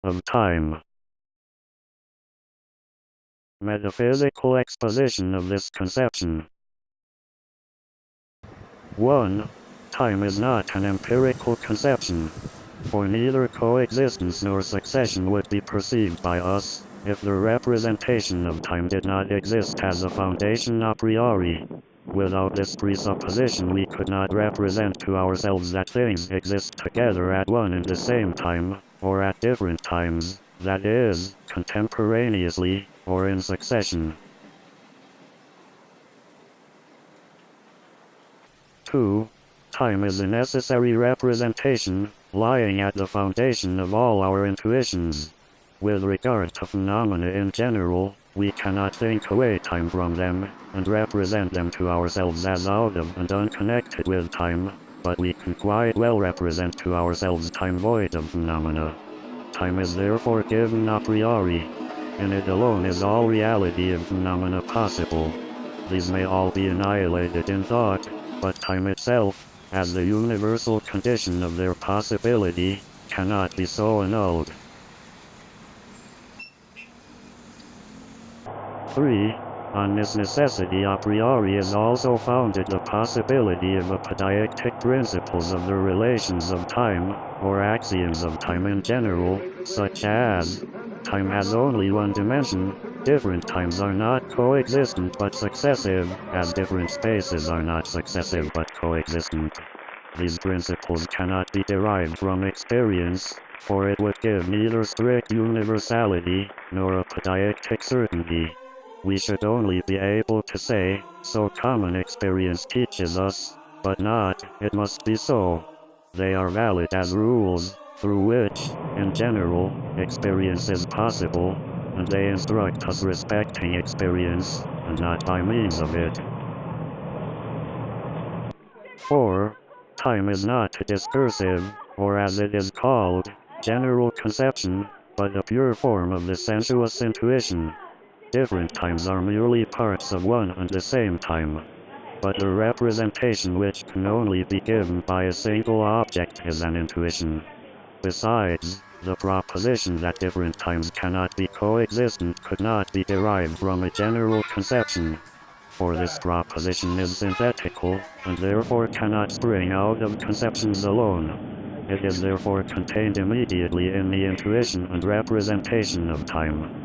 of time. Metaphysical exposition of this conception. 1. Time is not an empirical conception, for neither coexistence nor succession would be perceived by us, if the representation of time did not exist as a foundation a priori. Without this presupposition we could not represent to ourselves that things exist together at one and the same time, or at different times, that is, contemporaneously, or in succession. 2. Time is a necessary representation, lying at the foundation of all our intuitions. With regard to phenomena in general, we cannot think away time from them, and represent them to ourselves as out of and unconnected with time, but we can quite well represent to ourselves time void of phenomena. Time is therefore given a priori. In it alone is all reality of phenomena possible. These may all be annihilated in thought, but time itself, as the universal condition of their possibility, cannot be so annulled. 3. On this necessity a priori is also founded the possibility of apodictic principles of the relations of time, or axioms of time in general, such as, time has only one dimension, different times are not coexistent but successive, as different spaces are not successive but coexistent. These principles cannot be derived from experience, for it would give neither strict universality, nor apodictic certainty. We should only be able to say, so common experience teaches us, but not, it must be so. They are valid as rules, through which, in general, experience is possible, and they instruct us respecting experience, and not by means of it. 4. Time is not a discursive, or as it is called, general conception, but a pure form of the sensuous intuition. Different times are merely parts of one and the same time. But the representation which can only be given by a single object is an intuition. Besides, the proposition that different times cannot be coexistent could not be derived from a general conception. For this proposition is synthetical, and therefore cannot spring out of conceptions alone. It is therefore contained immediately in the intuition and representation of time.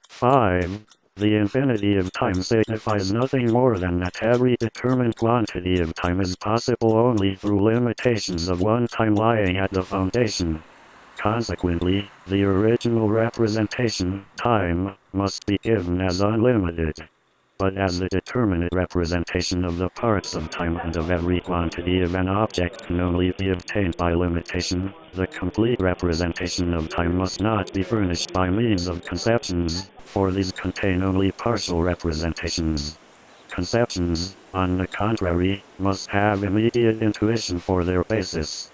5. The infinity of time signifies nothing more than that every determined quantity of time is possible only through limitations of one time lying at the foundation. Consequently, the original representation, time, must be given as unlimited. But as the determinate representation of the parts of time and of every quantity of an object can only be obtained by limitation, the complete representation of time must not be furnished by means of conceptions, for these contain only partial representations. Conceptions, on the contrary, must have immediate intuition for their basis.